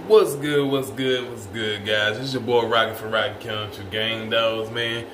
What's good, guys? It's your boy Rocky from ROCCYKENNELSTRUEGAMEDOGS, man.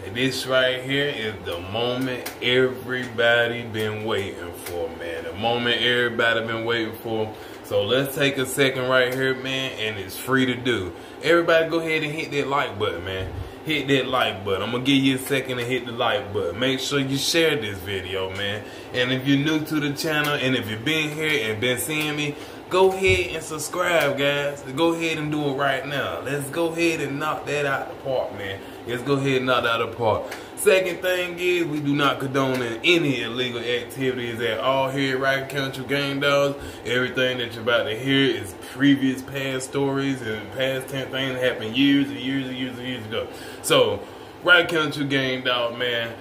And this right here is the moment everybody been waiting for, man. The moment everybody been waiting for. So let's take a second right here, man, and it's free to do. Everybody go ahead and hit that like button, man. Hit that like button. I'm gonna give you a second to hit the like button. Make sure you share this video, man. And if you're new to the channel, and if you've been here and been seeing me, go ahead and subscribe, guys. Go ahead and do it right now. Let's go ahead and knock that out the park, man. Let's go ahead and knock that out the park. Second thing is, we do not condone any illegal activities at all here at ROCCYKENNELSTRUEGAMEDOGS. Everything that you're about to hear is previous past stories and past 10 things that happened years and years ago. So, ROCCYKENNELSTRUEGAMEDOGS, man.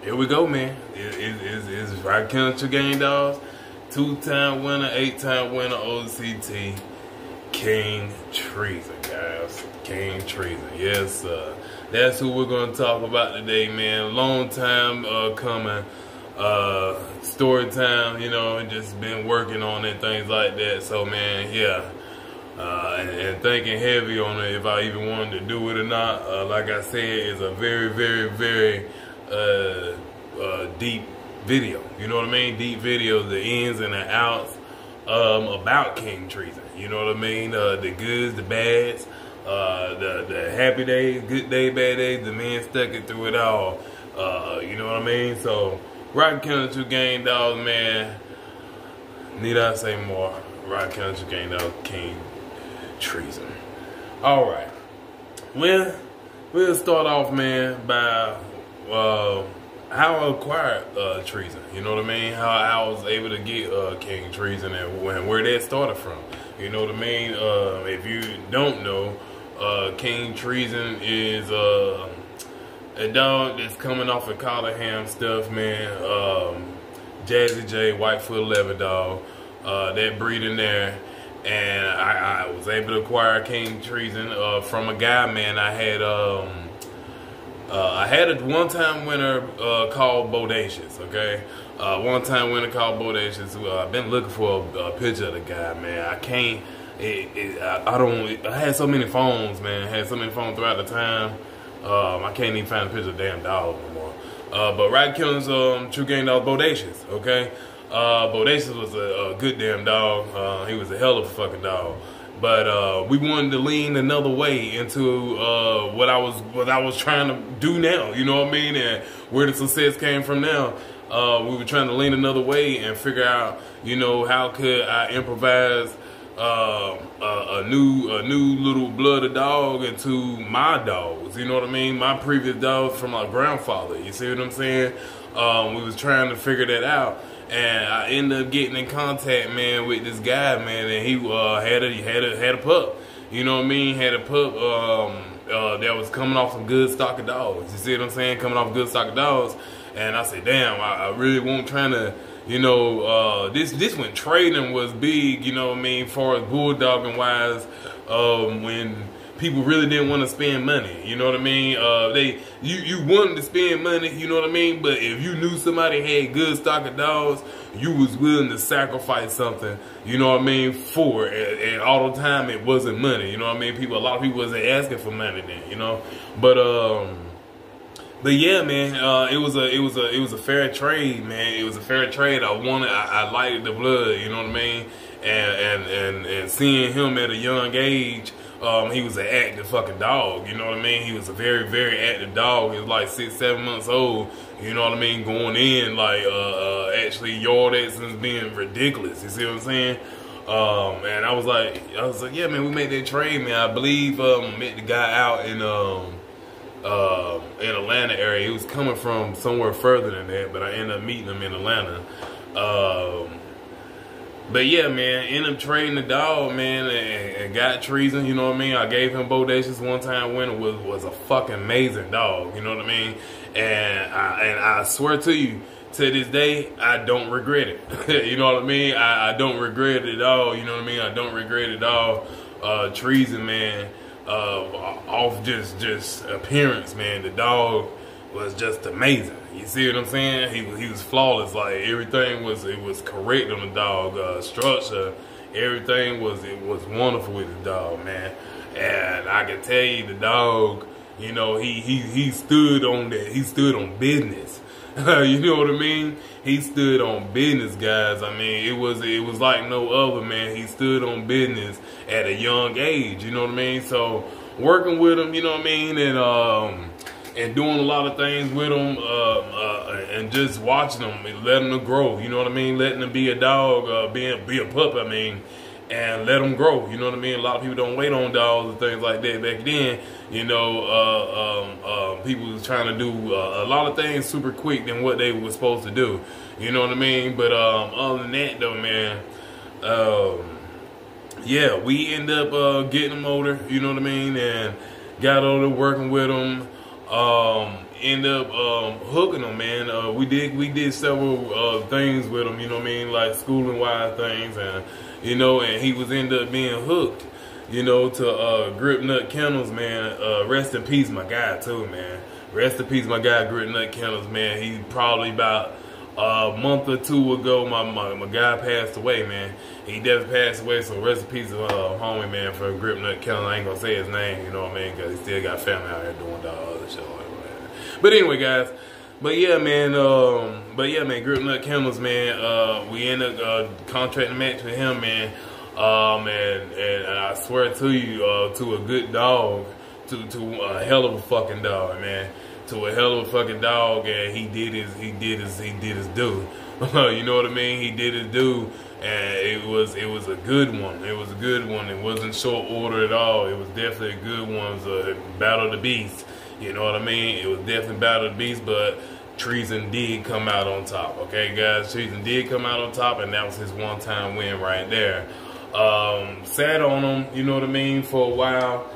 Here we go, man. It's ROCCYKENNELSTRUEGAMEDOGS. 2-time winner, 8-time winner, OCT, King Treason, guys. King Treason, yes, sir. That's who we're going to talk about today, man. Long time coming. Story time, you know, just been working on it, things like that. So, man, yeah. And thinking heavy on it if I even wanted to do it or not. Like I said, it's a very deep video, you know what I mean? Deep video, the ins and the outs about King Treason, you know what I mean? The goods, the bads, the happy days, good day, bad days, the man stuck it through it all, you know what I mean? So, ROCCYKENNELSTRUEGAMEDOGS, man, need I say more? ROCCYKENNELSTRUEGAMEDOGS, King Treason. Alright, well, we'll start off, man, by how I acquired Treason, you know what I mean? How I was able to get King Treason and where that started from, you know what I mean? If you don't know, King Treason is a dog that's coming off of Collarham stuff, man. Jazzy J, Whitefoot 11 dog, that breed in there. And I was able to acquire King Treason from a guy, man. I had a one-time winner called Bodacious, okay? One-time winner called Bodacious. I've been looking for a picture of the guy, man. I can't, I had so many phones, man. I had so many phones throughout the time. I can't even find a picture of the damn dog no more. But ROCCYKENNELSTRUEGAMEDOGS Bodacious, okay? Bodacious was a good damn dog. He was a hell of a fucking dog. But we wanted to lean another way into what I was trying to do now, you know what I mean, and where the success came from now. We were trying to lean another way and figure out, you know, how could I improvise a new little blood of dog into my dogs, you know what I mean, my previous dogs from my grandfather. You see what I'm saying? We was trying to figure that out. And I ended up getting in contact, man, with this guy, man, and he had a pup. You know what I mean? Had a pup that was coming off some good stock of dogs. You see what I'm saying? Coming off good stock of dogs. And I said, damn, I really won't trying to, you know, this when trading was big, you know what I mean, as far as bulldogging wise, when people really didn't want to spend money, you know what I mean? You wanted to spend money, you know what I mean? But if you knew somebody had good stock of dogs, you was willing to sacrifice something, you know what I mean, for it. And all the time it wasn't money, you know what I mean? A lot of people wasn't asking for money then, you know? But yeah, man, it was a fair trade, man. It was a fair trade. I liked the blood, you know what I mean? And seeing him at a young age, he was an active fucking dog, you know what I mean? He was a very active dog. He was like 6-7 months old, you know what I mean? Going in, like, actually yard accidents being ridiculous, you see what I'm saying? And I was like, yeah, man, we made that trade, man. I believe, met the guy out in Atlanta area. He was coming from somewhere further than that, but I ended up meeting him in Atlanta. But yeah, man, ended up trading the dog, man, and got Treason, you know what I mean? I gave him Bodacious one-time winner, was a fucking amazing dog, you know what I mean? And I swear to you, to this day, I don't regret it. You know what I mean? I don't regret it at all, you know what I mean? I don't regret it at all. Treason, man, off just appearance, man, the dog was just amazing. You see what I'm saying? He was flawless. Like everything was correct on the dog. Structure, Everything was wonderful with the dog, man. And I can tell you, the dog, you know, he stood on that. He stood on business. You know what I mean? He stood on business, guys. I mean, it was like no other, man. He stood on business at a young age. You know what I mean? So working with him, you know what I mean, and doing a lot of things with him, and just watching him and letting him grow. You know what I mean? Letting him be a dog, be a pup. I mean. And let them grow, you know what I mean? A lot of people don't wait on dogs and things like that. Back then, you know, people was trying to do a lot of things super quick than what they were supposed to do. You know what I mean? But other than that, though, man, yeah, we end up getting them older, you know what I mean? And got older, working with them. End up hooking them, man. We did several things with them, you know what I mean? Like schooling wise things, and you know, and he was end up being hooked, you know, to Grip Nut Kennels, man. Rest in peace, my guy, too, man. Rest in peace, my guy, Grip Nut Kennels, man. He probably about a month or two ago, my guy passed away, man. He definitely passed away, so rest in peace, homie, man, for Grip Nut Kennels. I ain't gonna say his name, you know what I mean, because he still got family out here doing the other shit. But anyway, guys. But yeah, man, Grip Nut Kennels, man, we ended up contracting a match with him, man, and I swear to you, to a good dog, to a hell of a fucking dog, man, to a hell of a fucking dog, and he did his due. You know what I mean? He did his due, and it was a good one. It was a good one. It wasn't short order at all. It was definitely a good one. It was a Battle of the Beast. You know what I mean? It was definitely Battle of the Beast, but Treason did come out on top. Okay, guys? Treason did come out on top, and that was his one-time win right there. Sat on him, you know what I mean, for a while.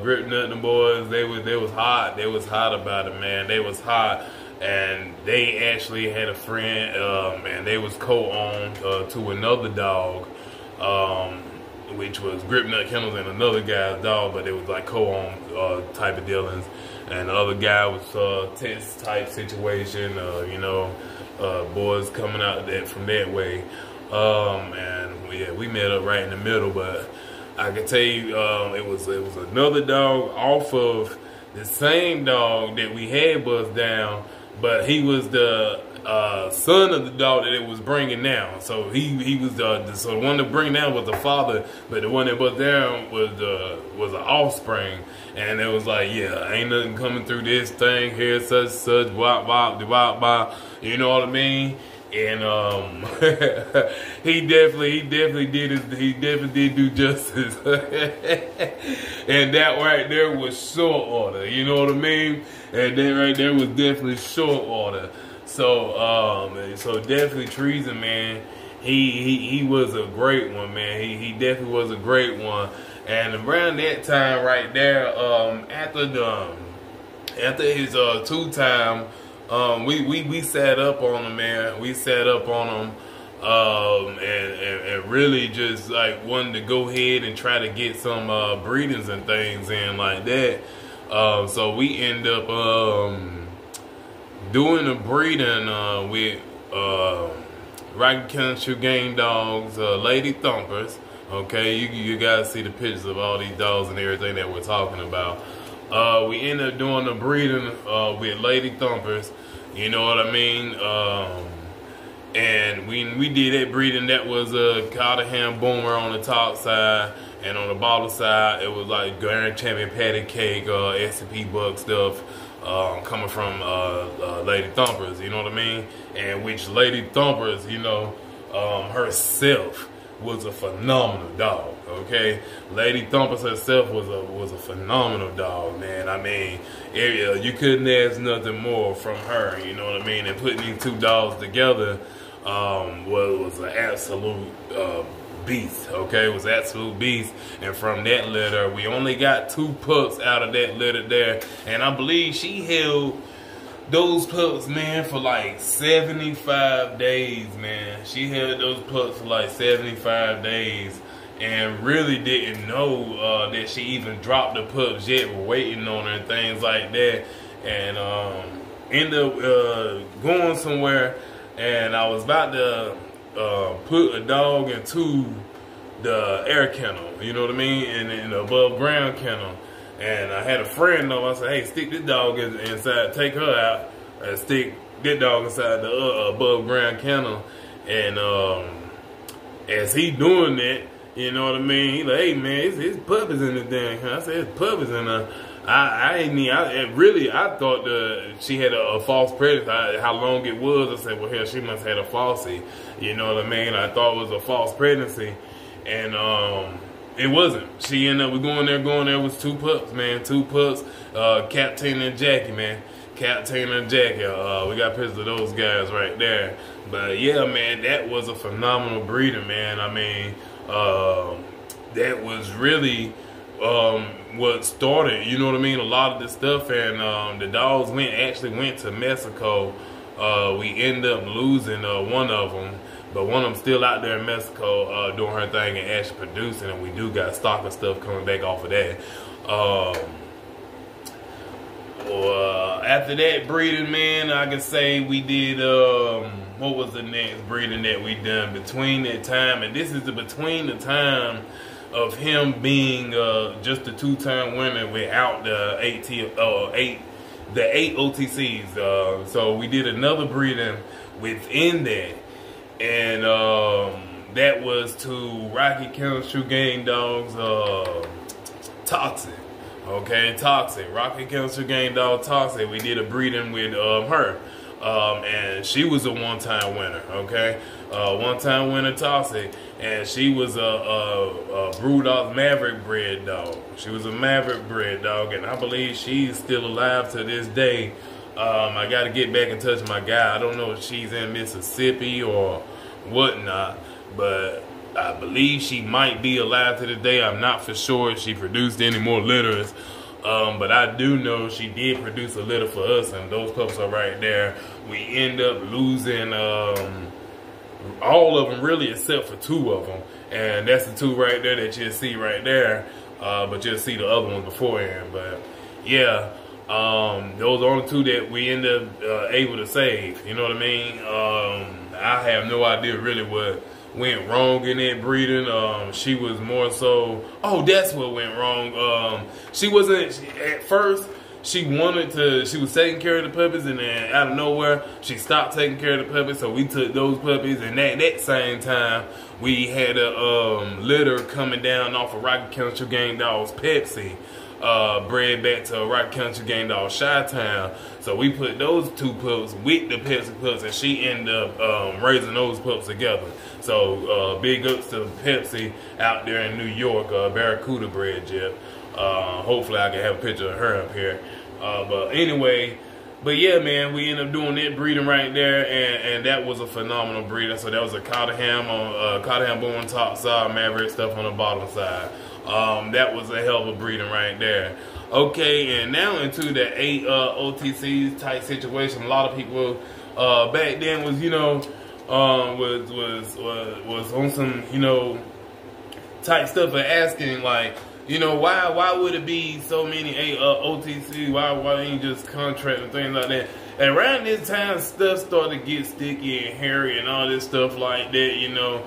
Grip Nut and the boys, they was hot. They was hot about it, man. They was hot. And they actually had a friend, and they was co-owned to another dog, which was Grip Nut Kennels and another guy's dog, but it was like co-owned type of dealings. And the other guy was test type situation, you know, boys coming out from that way. And yeah, we met up right in the middle, but I can tell you, it was another dog off of the same dog that we had bust down, but he was the son of the dog that it was bringing down. So he was so the one that bring down was the father, but the one that bust down was an offspring. And it was like, yeah, ain't nothing coming through this thing here, such, wop, wop, wop, wop. You know what I mean? And he definitely did do justice. And that right there was short order, you know what I mean? And that right there was definitely short order. So so definitely Treason, man. He was a great one, man. He definitely was a great one. And around that time right there, after his 2-time, we sat up on him, man. We sat up on him, and really just like wanted to go ahead and try to get some breedings and things in like that. So we end up doing a breeding with ROCCYKENNELSTRUE Game Dogs, Lady Thumpers. Okay, you guys see the pictures of all these dogs and everything that we're talking about. We ended up doing the breeding with Lady Thumpers, you know what I mean? And we did that breeding. That was a Cotterham Boomer on the top side, and on the bottom side it was like Grand Champion Patty Cake, S&P Buck stuff coming from Lady Thumpers, you know what I mean? And which Lady Thumpers, you know, herself was a phenomenal dog. Okay, Lady Thumpers herself was a phenomenal dog, man. I mean, you couldn't ask nothing more from her, you know what I mean? And putting these two dogs together was an absolute beast. Okay, it was absolute beast. And from that litter, we only got 2 pups out of that litter there, and I believe she held those pups, man, for like 75 days, man. She held those pups for like 75 days and really didn't know that she even dropped the pups yet. We're waiting on her and things like that. And ended up going somewhere, and I was about to put a dog into the air kennel, you know what I mean, and the above ground kennel. And I had a friend though, I said, hey, stick this dog inside, take her out, and stick this dog inside the above ground kennel. And as he doing that, you know what I mean, he like, hey man, it's puppies in the thing. I said, it's puppies in there. I thought she had a false pregnancy. How long it was, I said, well, hell, she must have had a falsie. You know what I mean? I thought it was a false pregnancy, and it wasn't. She ended up going there was 2 pups, man, 2 pups, Captain and Jackie, man, Captain and Jackie. We got pictures of those guys right there. But yeah, man, that was a phenomenal breeder, man. I mean, that was really what started, you know what I mean, a lot of this stuff. And the dogs actually went to Mexico. We ended up losing one of them, but one of them still out there in Mexico doing her thing and actually producing, and we do got stock of stuff coming back off of that. After that breeding, man, I can say we did, what was the next breeding that we done between that time? And this is between the time of him being just a 2-time winner without the 8 OTCs. So we did another breeding within that, and that was to Rocky Kennels True Game Dogs, Toxic. Okay, Toxic. Rocky Kennels True Game Dog Toxic. We did a breeding with her. And she was a 1-time winner, okay? 1-time winner, Toxic, and she was a Brewdog Maverick bred dog. She was a Maverick bred dog, and I believe she's still alive to this day. I got to get back in touch with my guy. I don't know if she's in Mississippi or whatnot, but I believe she might be alive to this day. I'm not for sure if she produced any more litters. But I do know she did produce a litter for us, and those pups are right there. We end up losing all of them, really, except for 2 of them, and that's the 2 right there that you'll see right there. But you'll see the other ones beforehand. But yeah, those are the only 2 that we end up able to save. You know what I mean? I have no idea really what went wrong in that breeding. She was more so, that's what went wrong. She wasn't, at first, she was taking care of the puppies, and then out of nowhere, she stopped taking care of the puppies, so we took those puppies, and at that same time, we had a litter coming down off of Rocky Kennels True Game Dogs Pepsi, bred back to Rocky Kennels True Game Dogs Chi-Town. So we put those 2 pups with the Pepsi pups, and she ended up raising those pups together. So big ups to Pepsi out there in New York, Barracuda bred Jeff. Hopefully I can have a picture of her up here. But anyway, but yeah, man, we ended up doing that breeding right there, and that was a phenomenal breeder. So that was a Cotterham on Cotterham born top side, Maverick stuff on the bottom side. That was a hell of a breeding right there. Okay, and now into the 8 OTCs type situation. A lot of people back then was, you know, was on some, you know, type stuff of asking, like, you know, why would it be so many OTC? Why ain't just contract and things like that? And around this time, stuff started to get sticky and hairy and all this stuff like that, you know.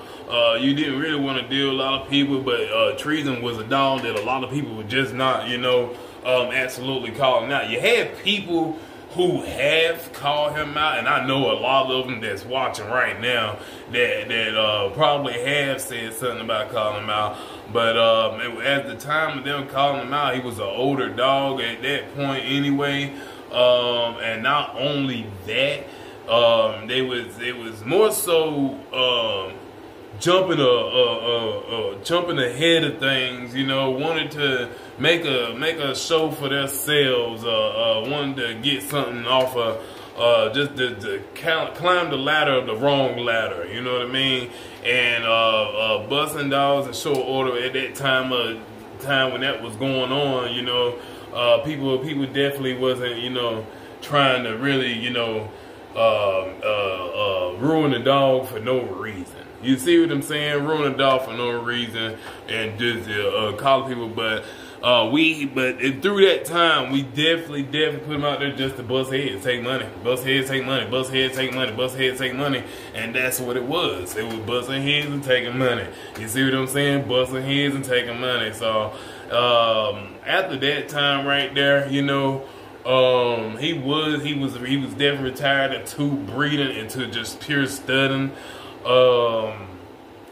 You didn't really want to deal with a lot of people, but Treason was a dog that a lot of people were just not, you know, absolutely calling out. You had people who have called him out, and I know a lot of them that's watching right now that probably have said something about calling him out. But at the time of them calling him out, he was an older dog at that point anyway. And not only that, it was more so jumping ahead of things, you know, wanted to make a show for themselves, wanted to get something off of just to climb the ladder of the wrong ladder, you know what I mean? And busting dogs in short order at that time when that was going on, you know, people definitely wasn't, you know, trying to really, you know, ruin a dog for no reason. You see what I'm saying? Ruin a dog for no reason and just calling people. But Through that time, we definitely put them out there just to bust heads, take money, bust heads, take money, bust heads, take money, bust heads, take money, and that's what it was. It was busting heads and taking money. You see what I'm saying? Busting heads and taking money. So after that time right there, you know, he was definitely retired into breeding, into just pure studying.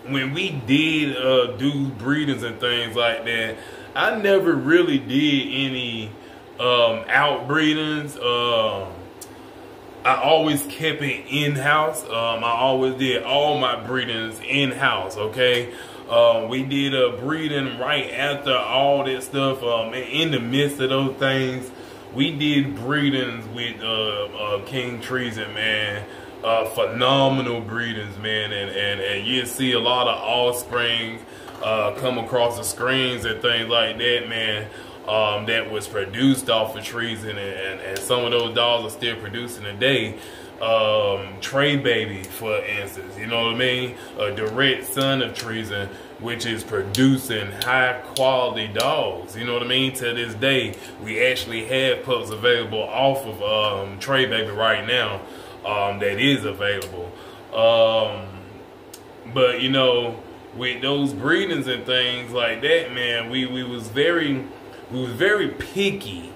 When we did do breedings and things like that, I never really did any outbreedings. I always kept it in-house. I always did all my breedings in-house, okay? We did a breeding right after all that stuff. In the midst of those things, we did breedings with King Treason, man. Phenomenal breedings, man, and you see a lot of offspring come across the screens and things like that, man, that was produced off of Treason, and some of those dogs are still producing today. TREBBY, for instance, you know what I mean? A direct son of Treason, which is producing high quality dogs, you know what I mean? To this day, we actually have pups available off of TREBBY right now. That is available. But you know, with those breedings and things like that, man, we was very picky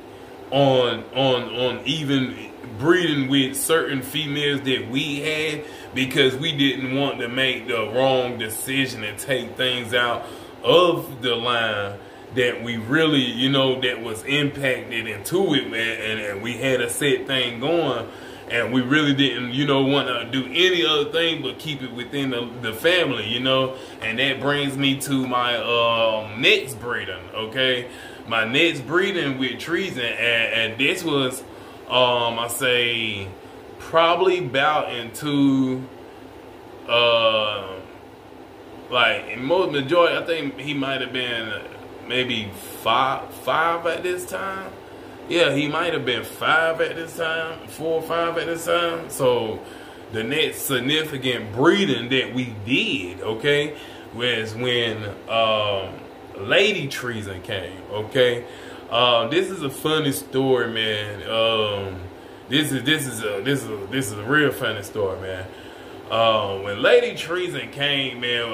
on even breeding with certain females that we had, because we didn't want to make the wrong decision and take things out of the line that we really, you know, that was impacted into it, man, and we had a set thing going. And we really didn't, you know, want to do any other thing but keep it within the family, you know. And that brings me to my next breeding, okay? My next breeding with Treason, and this was, I say, probably about into, like, in most majority, I think he might have been maybe five at this time. Yeah, he might have been 5 at this time, 4 or 5 at this time. So the next significant breeding that we did, okay, was when Lady Treason came, okay. This is a funny story, man. This is a real funny story, man. When Lady Treason came, man,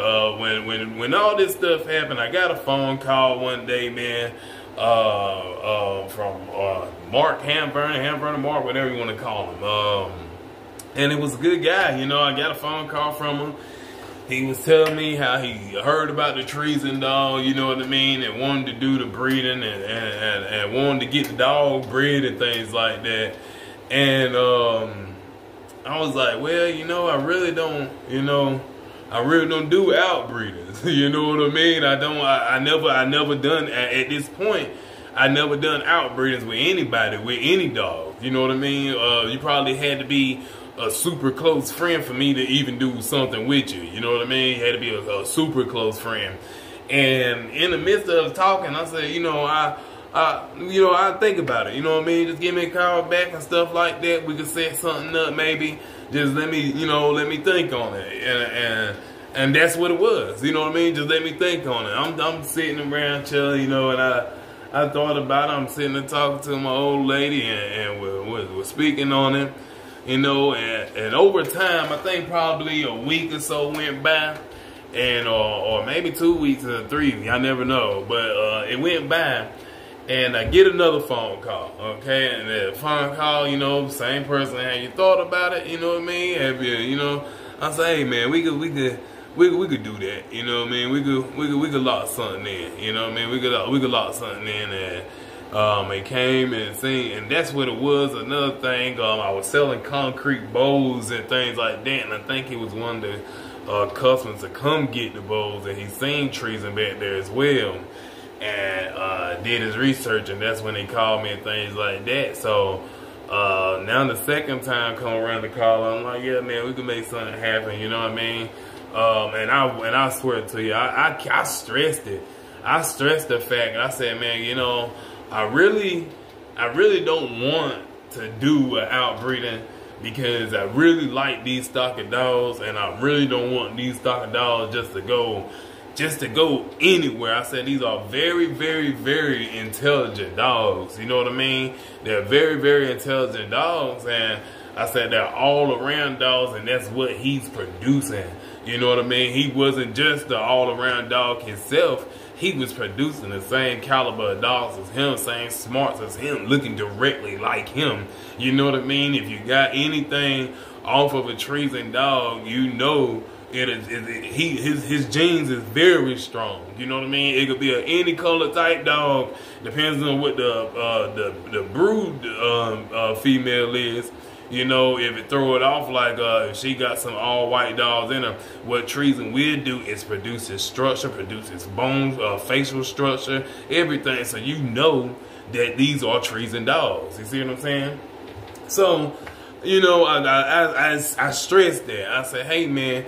when all this stuff happened, I got a phone call one day, man. From Mark Hamburner, Mark, whatever you want to call him. And it was a good guy, you know. I got a phone call from him. He was telling me how he heard about the Treason dog, you know what I mean, and wanted to do the breeding and wanted to get the dog bred and things like that. And I was like, well, you know, I really don't do outbreeders. You know what I mean? I never done, at this point, I never done outbreedings with anybody, with any dog. You know what I mean? You probably had to be a super close friend for me to even do something with you. You know what I mean? You had to be a super close friend. And in the midst of talking, I said, you know, I think about it. You know what I mean? Just give me a call back and stuff like that. We could set something up, maybe. Just let me think on it. And that's what it was. You know what I mean? Just let me think on it. I'm sitting around chilling, you know, and I thought about it. I'm sitting there talking to my old lady, and we're speaking on it, you know, and over time, I think probably a week or so went by, and or maybe 2 weeks or 3, I never know, but it went by. And I get another phone call, okay? And the phone call, you know, same person. Have you thought about it? You know what I mean? Have you, you know? I say, hey man, we could do that. You know what I mean? We could lock something in. You know what I mean? We could lock something in, and it came and seen, and that's what it was. Another thing, I was selling concrete bowls and things like that, and I think he was one of the customers to come get the bowls, and he seen Treason back there as well. And did his research, and that's when he called me and things like that. So now the second time come around the call, I'm like, yeah, man, we can make something happen. You know what I mean? And I swear to you, I stressed it. I stressed the fact. I said, man, you know, I really don't want to do an outbreeding, because I really like these stock of dogs, and I really don't want these stock of dogs just to go just to go anywhere. I said these are very, very, very intelligent dogs. You know what I mean? They're very, very intelligent dogs, and I said they're all around dogs, and that's what he's producing. You know what I mean? He wasn't just the all around dog himself. He was producing the same caliber of dogs as him, same smarts as him, looking directly like him. You know what I mean? If you got anything off of a Treason dog, you know his genes is very strong. You know what I mean? It could be any color type dog, depends on what the brood female is. You know, if it throw it off, like if she got some all white dogs in her, what Treason will do is produce his structure, produce his bones, facial structure, everything. So you know that these are Treason dogs. You see what I'm saying? So, you know, I stressed that. I said, hey man,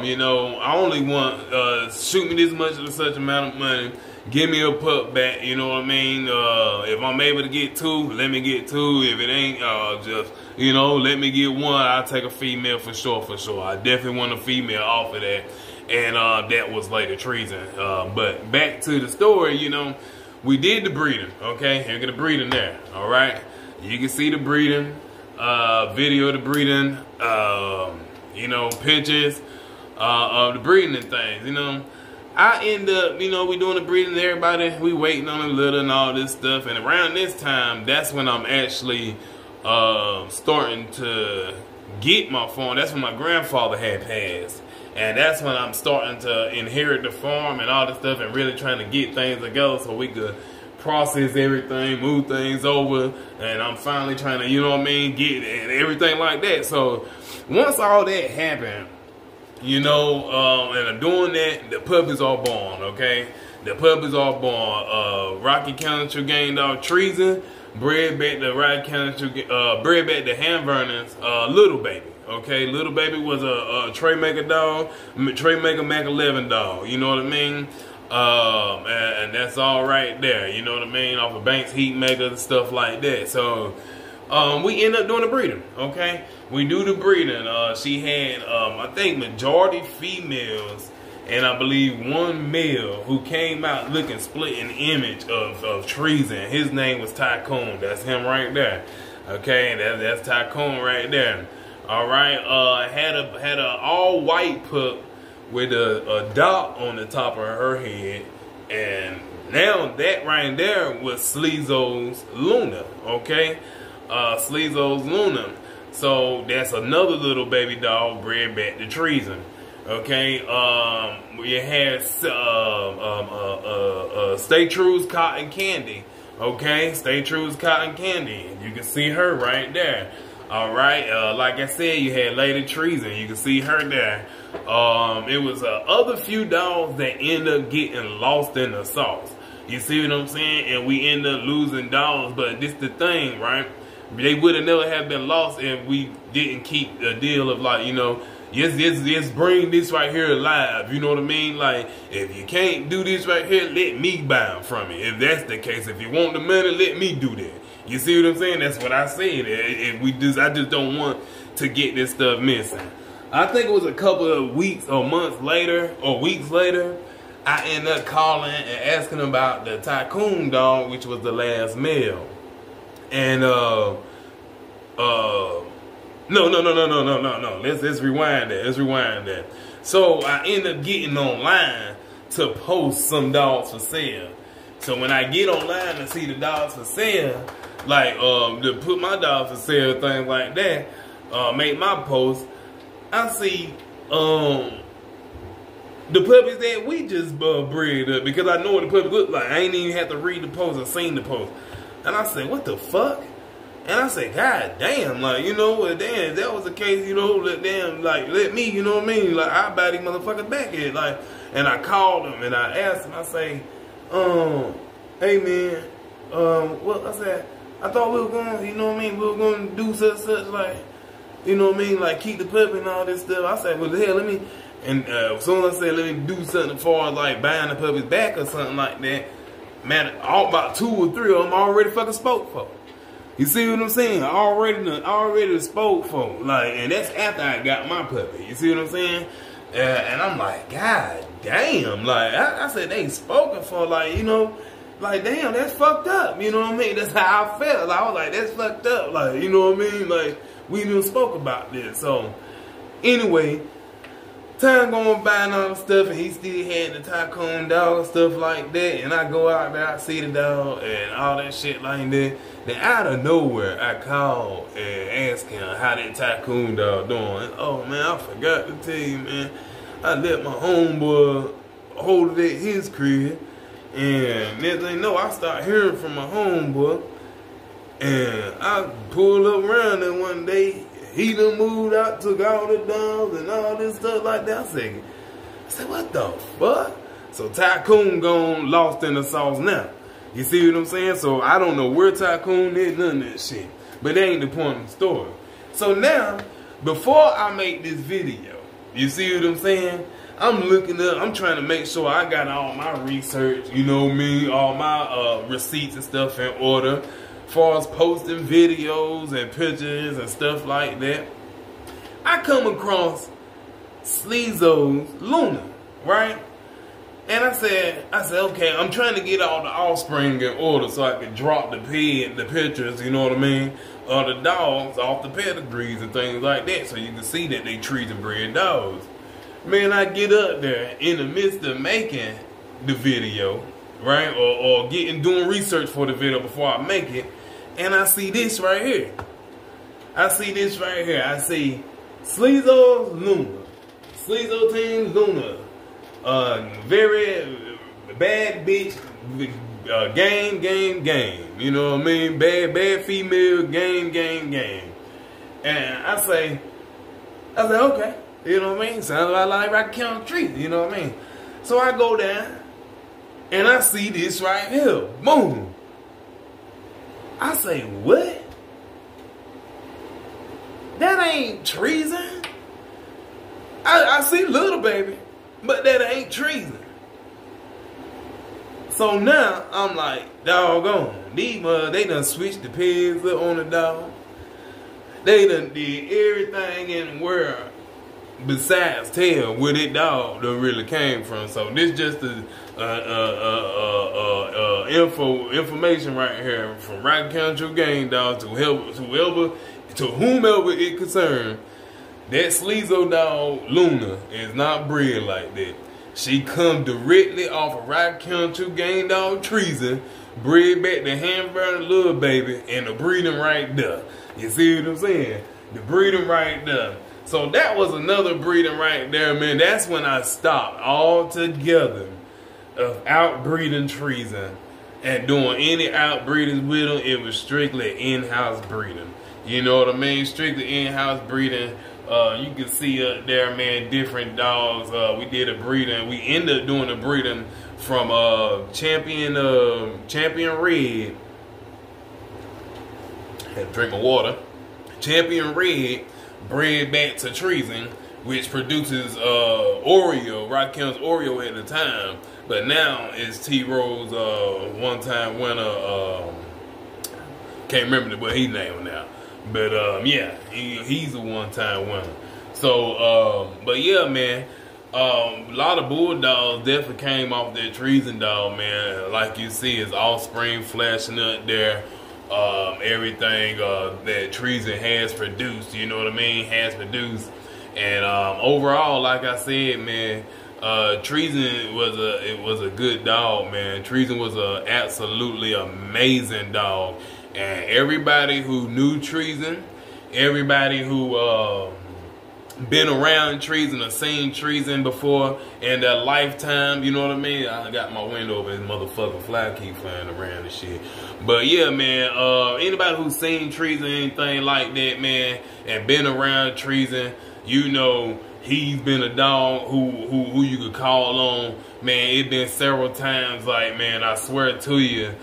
you know, I only want shoot me this much of such amount of money. Give me a pup back, you know what I mean? If I'm able to get two, let me get two. If it ain't, just, you know, let me get one. I'll take a female for sure, for sure. I definitely want a female off of that. And that was later Treason. But back to the story, you know, we did the breeding, okay? Here get the breeding there, all right? You can see the breeding, video of the breeding, you know, pictures of the breeding and things, you know. I end up, you know, we doing the breeding and everybody, we waiting on a little and all this stuff. And around this time, that's when I'm actually starting to get my farm. That's when my grandfather had passed. And that's when I'm starting to inherit the farm and all this stuff and really trying to get things together so we could process everything, move things over. And I'm finally trying to, you know what I mean, get and everything like that. So once all that happened, you know, and I'm doing that, the puppies are born, okay? The puppies are born. Rocky County True Game Dog Treason, bred back to Rocky County, bred back to Han Vernon's Little Baby, okay? Little Baby was a Trey Maker dog, Trey Maker Mac 11 dog, you know what I mean? And that's all right there, you know what I mean? Off of Banks Heat Maker and stuff like that. So, we end up doing the breeding, okay? We do the breeding. She had, I think, majority females, and I believe one male who came out looking split an image of Treason. His name was Tycoon. That's him right there, okay? That's Tycoon right there. All right. Had a all white pup with a dot on the top of her head, and now that right there was Sleezo's Luna, okay? Sleezo's Luna. So that's another little baby dog bred back to Treason. Okay, we had Stay True's Cotton Candy. Okay, Stay True's Cotton Candy. You can see her right there. All right, like I said, you had Lady Treason. You can see her there. It was other few dogs that end up getting lost in the sauce. You see what I'm saying? And we end up losing dogs. But this the thing, right? They would have never have been lost if we didn't keep the deal of, like, you know, yes, bring this right here alive. You know what I mean? Like, if you can't do this right here, let me buy them from you. If that's the case, if you want the money, let me do that. You see what I'm saying? That's what I said. I just don't want to get this stuff missing. I think it was a couple of weeks or months later, or weeks later, I ended up calling and asking about the Tycoon dog, which was the last male. And no. Let's rewind that. Let's rewind that. So I end up getting online to post some dogs for sale. So when I get online and see the dogs for sale, like to put my dogs for sale, things like that, make my post, I see the puppies that we just bred up, because I know what the puppies look like. I ain't even have to read the post or seen the post. And I said, what the fuck? And I said, God damn, like, you know, damn, if that was the case, you know, damn, like, let me, you know what I mean? Like, I'll buy these motherfuckers back here. Like, and I called him and I asked him, I say, hey man, what I said, I thought we were going, you know what I mean, we were going to do such, like, you know what I mean, like, keep the puppy and all this stuff. I said, well, hell, let me, and as soon as I said, let me do something as far as, like, buying the puppies back or something like that, man, all about 2 or 3 of them already fucking spoke for. You see what I'm saying? Already spoke for. Like, and that's after I got my puppy. You see what I'm saying? And I'm like, God damn, like, I said, they spoken for, like, you know, like, damn, that's fucked up, you know what I mean? That's how I felt. Like, I was like, that's fucked up, like, you know what I mean? Like, we done spoke about this. So, anyway, time going by and all the stuff, and he still had the tycoon dog and stuff like that, and I go out there, I see the dog, and all that shit like that. Then out of nowhere, I called and asked him how that tycoon dog doing. Oh, man, I forgot to tell you, man. I let my homeboy hold it at his crib. And next thing you know, I start hearing from my homeboy. And I pulled up around there one day. He done moved out, took all the dogs and all this stuff like that. I said, what the fuck? So Tycoon gone lost in the sauce now. You see what I'm saying? So I don't know where Tycoon is, none of that shit. But that ain't the point of the story. So now, before I make this video, you see what I'm saying? I'm looking up, I'm trying to make sure I got all my research, you know me, all my receipts and stuff in order. As far as posting videos and pictures and stuff like that. I come across Sleezo's Luna, right? And I said, okay, I'm trying to get all the offspring in order so I can drop the pictures, you know what I mean, of the dogs off the pedigrees and things like that, so you can see that they Treason bred dogs. Man, I get up there in the midst of making the video, right, or doing research for the video before I make it, and I see this right here. I see Sleezo's Luna, Sleezo Team Luna. Very bad bitch, game. You know what I mean? Bad female, game. And I say, okay. You know what I mean? Sounds like ROCCYKENNELSTRUEGAMEDOGS Treason. You know what I mean? So I go down, and I see this right here. Boom. I say, what? That ain't Treason. I see little baby. But that ain't Treason. So now, I'm like, doggone. They done switched the pins up on the dog. They done did everything in the world besides tell where that dog done really came from. So this just the information right here from ROCCYKENNELSTRUEGAMEDOGS to whomever it concerned. That Sleezo dog, Luna, is not bred like that. She come directly off of ROCCYKENNELSTRUEGAMEDOGS Treason, bred back to Hamburger Little Baby, and the breeding right there. You see what I'm saying? The breeding right there. So that was another breeding right there, man. That's when I stopped altogether of outbreeding Treason and doing any outbreedings with them. It was strictly in-house breeding. You know what I mean? Strictly in-house breeding. You can see up there, man, different dogs. We did a breeding. We ended up doing a breeding from Champion Red. Had to drink my water. Champion Red bred back to Treason, which produces Oreo, ROCCYKENNELSTRUEGAMEDOGS Oreo at the time. But now it's T-Rose one-time winner. Can't remember what his name now. But yeah, he's a one-time winner. So, but yeah, man, a lot of bulldogs definitely came off that Treason dog, man. Like you see, his offspring flashing up there. Everything that Treason has produced, you know what I mean, has produced. And overall, like I said, man, Treason was a good dog, man. Treason was a absolutely amazing dog. And everybody who knew Treason, everybody who been around Treason or seen Treason before in their lifetime, you know what I mean? I got my window over his motherfucking fly keep flying around and shit. But yeah, man, anybody who's seen Treason, anything like that, man, and been around Treason, you know he's been a dog who you could call on. Man, it been several times, like, man, I swear to you,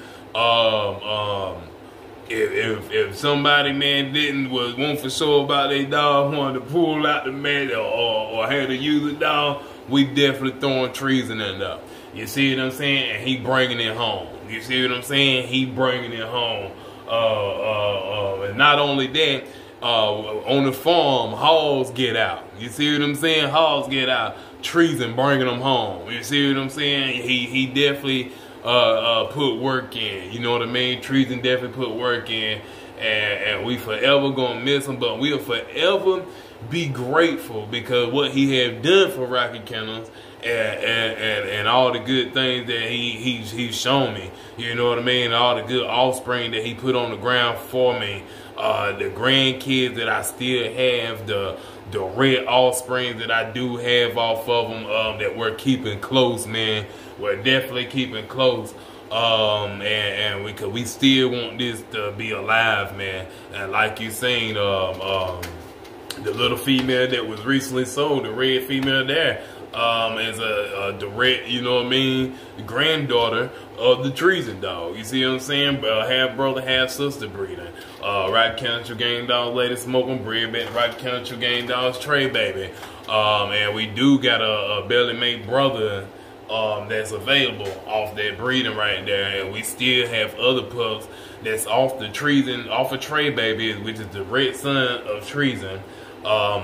if somebody, man, wasn't for sure about their dog, wanted to pull out the mat or had to use a dog, we definitely throwing Treason in there. You see what I'm saying? And he bringing it home. You see what I'm saying? He bringing it home. And not only that, On the farm, hogs get out. You see what I'm saying? Hogs get out. Treason bringing them home. You see what I'm saying? He definitely put work in. You know what I mean? Treason definitely put work in, and we forever gonna miss him, but we'll forever be grateful because what he have done for Rocky Kennels and all the good things that he's shown me. You know what I mean? All the good offspring that he put on the ground for me. The grandkids that I still have, the red offspring that I do have off of them, that we're keeping close, man. We're definitely keeping close. And we still want this to be alive, man. And like you seen, the little female that was recently sold, the red female there, is a direct, you know what I mean, granddaughter of the Treason dog. You see what I'm saying? Half brother, half sister breeding. Rocky Kennel Gang Dogs, Lady Smoking Breed, Rocky Kennel Gang Dogs, TREBBY. And we do got a belly mate brother that's available off that breeding right there, and we still have other pups that's off the Treason, off of TREBBY, which is the red son of Treason.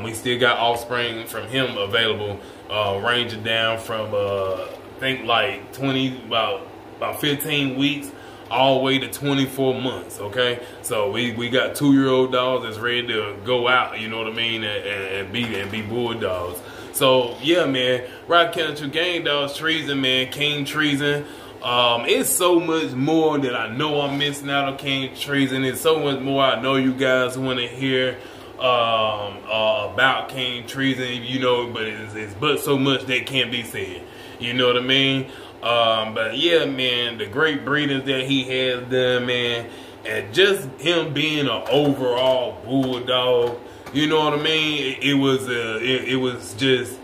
We still got offspring from him available, ranging down from I think like about 15 weeks all the way to 24 months. Okay, so we got 2-year-old dogs that's ready to go out. You know what I mean, and be bulldogs. So yeah, man, Rocky Kennel Gang Dogs, Treason, man, King Treason. It's so much more that I know I'm missing out on King Treason. It's so much more I know you guys want to hear about King Treason, you know, but it's but so much that can't be said. You know what I mean? But yeah, man, the great breedings that he has done, man, and just him being an overall bulldog. You know what I mean? It was just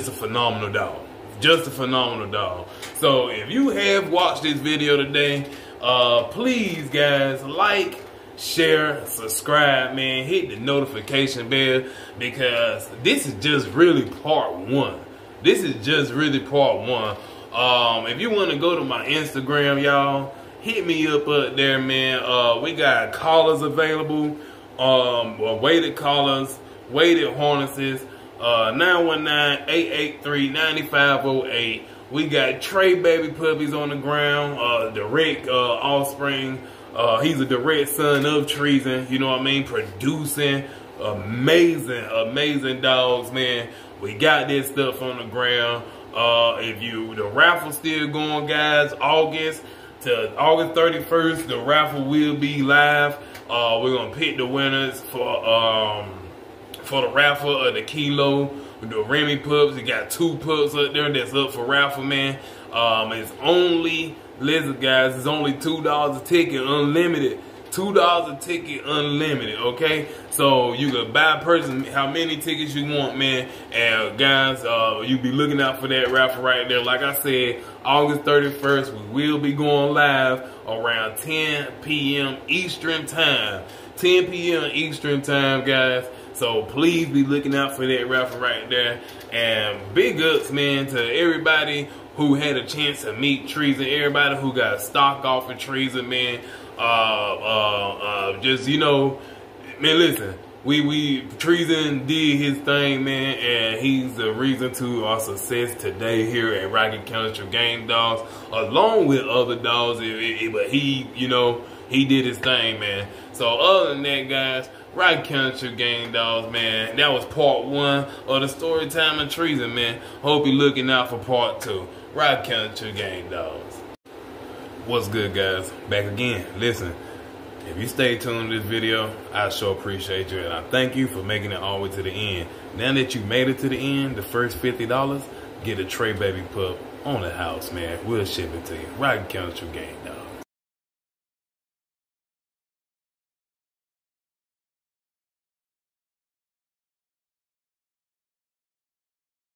a phenomenal dog. Just a phenomenal dog. So if you have watched this video today, please guys, like, share, subscribe, man, hit the notification bell, because this is just really part one. This is just really part one. If you want to go to my Instagram, y'all, hit me up there, man. We got collars available. Weighted collars, weighted harnesses, 919-883-9508. We got TREBBY puppies on the ground, direct offspring. He's a direct son of Treason, you know what I mean, producing amazing dogs, man. We got this stuff on the ground. The raffle still going, guys. August 31st, the raffle will be live. We're gonna pick the winners for the raffle of the kilo, the Remy pups. We got 2 pups up there that's up for raffle, man. It's only, listen guys, it's only $2 a ticket, unlimited. $2 a ticket, unlimited, okay? So you can buy a person how many tickets you want, man. And guys, you be looking out for that raffle right there. Like I said, August 31st, we will be going live around 10 p.m. Eastern time. 10 p.m. Eastern time, guys. So please be looking out for that raffle right there. And big ups, man, to everybody who had a chance to meet Treason, everybody who got stock off of Treason, man. Just, you know, man, listen, Treason did his thing, man, and he's the reason to our success today here at Rocky Kennel Gang Dogs, along with other dogs, but he, you know, he did his thing, man. So other than that, guys, Rocky Kennel Gang Dogs, man, that was part 1 of the Storytime and Treason, man. Hope you're looking out for part 2. Rocky Kennel Gang Dogs. What's good, guys? Back again. Listen, if you stay tuned to this video, I sure appreciate you, and I thank you for making it all the way to the end. Now that you made it to the end, the first $50, get a TREBBY pup on the house, man. We'll ship it to you. Rocky Kennel Gang Dogs.